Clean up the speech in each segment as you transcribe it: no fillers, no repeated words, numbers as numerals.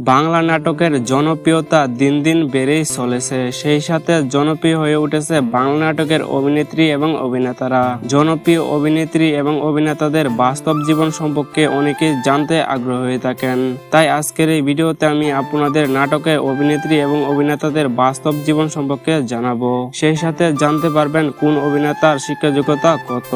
বাংলা নাটকের জনপ্রিয়তা দিন দিন বেড়েই চলেছে। সেই সাথে জনপ্রিয় হয়ে উঠেছে বাংলা নাটকের অভিনেত্রী এবং অভিনেতারা। জনপ্রিয় অভিনেত্রী এবং অভিনেতাদের বাস্তব জীবন সম্পর্কে অনেকেই জানতে আগ্রহী হয়ে থাকেন। তাই আজকের এই ভিডিওতে আমি আপনাদের নাটকের অভিনেত্রী এবং অভিনেতাদের বাস্তব জীবন সম্পর্কে জানাবো। সেই সাথে জানতে পারবেন কোন অভিনেতার শিক্ষাযোগ্যতা কত।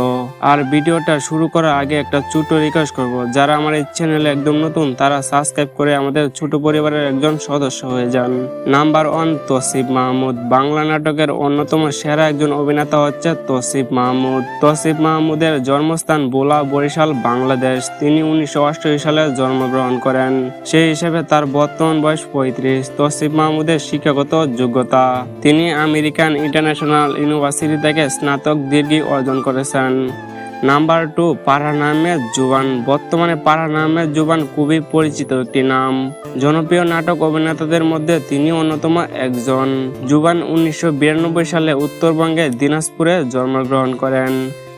আর ভিডিওটা শুরু করার আগে একটা ছোট রিকোয়েস্ট করব, যারা আমার এই চ্যানেলে একদম নতুন তারা সাবস্ক্রাইব করে আমাদের ছোট পরিবারের একজন সদস্য হয়ে যান। নাম্বার 1, তৌসিফ মাহমুদ। বাংলা নাটকের অন্যতম সেরা একজন অভিনেতা হচ্ছে তৌসিফ মাহমুদ। তৌসিফ মাহমুদের জন্মস্থান ভোলা, বরিশাল, বাংলাদেশ। তিনি 1988 সালে জন্মগ্রহণ করেন। সেই হিসেবে তার বর্তমান বয়স 35। তৌসিফ মাহমুদের শিক্ষাগত যোগ্যতা: তিনি আমেরিকান ইন্টারন্যাশনাল ইউনিভার্সিটি থেকে স্নাতক ডিগ্রি অর্জন করেছেন। নাম্বার 2, ফারহান আহমেদ জুবান। বর্তমানে ফারহান আহমেদ জুবান খুবই পরিচিত একটি নাম। জনপ্রিয় নাটক অভিনেতাদের মধ্যে তিনি অন্যতম একজন। জুবান 1992 সালে উত্তরবঙ্গের দিনাজপুরে জন্মগ্রহণ করেন।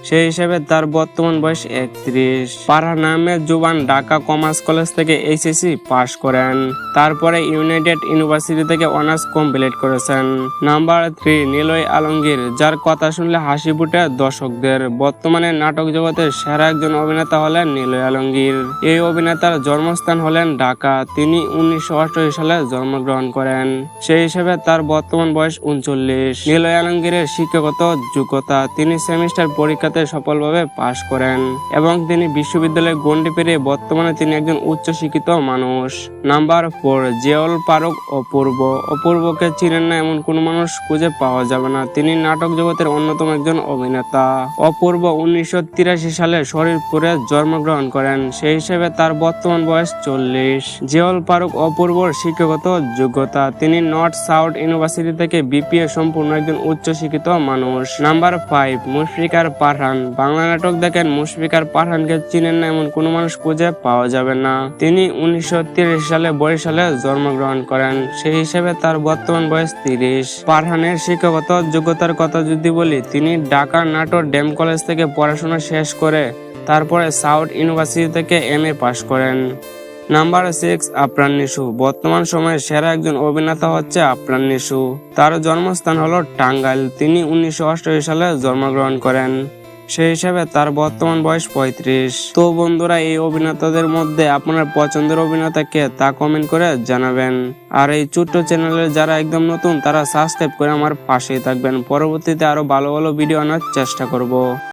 সেই হিসেবে তার বর্তমান বয়স 31। ফারহান আহমেদ জুবান ঢাকা কমার্স কলেজ থেকে এইচএসসি পাশ করেন। তারপরে ইউনাইটেড ইউনিভার্সিটি থেকে অনার্স কমপ্লিট করেছেন। নাম্বার 3, নিলয় আলমগীর, যার কথা শুনলে হাসি ফুটে দর্শকদের। বর্তমানে নাটক জগতের সেরা একজন অভিনেতা হলেন নিলয় আলমগীর। এই অভিনেতার জন্মস্থান হলেন ঢাকা। তিনি 1988 সালে জন্মগ্রহণ করেন। সেই হিসেবে তার বর্তমান বয়স 39। নিলয় আলমগীরের শিক্ষাগত যোগ্যতা: তিনি সেমিস্টার পরীক্ষা সফলভাবে পাশ করেন এবং তিনি বিশ্ববিদ্যালয়ে গণ্ডি পেরিয়ে বর্তমানে তিনি একজন উচ্চ শিক্ষিত মানুষ। নাম্বার 4, জিয়াউল ফারুক অপূর্ব। অপূর্বকে চিনেন না এমন কোন মানুষ খুঁজে পাওয়া যাবে না। তিনি নাটক জগতের অন্যতম একজন অভিনেতা। অপূর্ব 1983 সালে শরীরপুরে জন্মগ্রহণ করেন। সেই হিসেবে তার বর্তমান বয়স 40। জিয়াউল ফারুক অপূর্বর শিক্ষাগত যোগ্যতা: তিনি নর্থ সাউথ ইউনিভার্সিটি থেকে বিপিএ সম্পূর্ণ একজন উচ্চ শিক্ষিত মানুষ। নাম্বার 5, মুশফিকার পারহান। বাংলা নাটক দেখেন মুশফিকার পারহানকে চিনেন না এমন কোনো মানুষ খুঁজে পাওয়া যাবে না। তিনি 1983 সালে বরিশালে জন্মগ্রহণ করেন। সেই হিসেবে তার বর্তমান বয়স 30। পারহানের শিক্ষাগত যোগ্যতার কথা যদি বলি, তিনি ঢাকা নাটোর ড্যাম কলেজ থেকে পড়াশোনা শেষ করে তারপরে সাউথ ইউনিভার্সিটি থেকে এমএ পাশ করেন। নাম্বার 6, আফরান নিশু। বর্তমান সময়ে সেরা একজন অভিনেতা হচ্ছে আফরান নিশু। তার জন্মস্থান হলো টাঙ্গাইল। তিনি 1988 সালে জন্মগ্রহণ করেন। সেই হিসাবে তার বর্তমান বয়স 35। তো বন্ধুরা, এই অভিনেতাদের মধ্যে আপনার পছন্দের অভিনেতা কে তা কমেন্ট করে জানাবেন। আর এই ছোট্ট চ্যানেলে যারা একদম নতুন তারা সাবস্ক্রাইব করে আমার পাশেই থাকবেন। পরবর্তীতে আরো ভালো ভালো ভিডিও আনার চেষ্টা করব।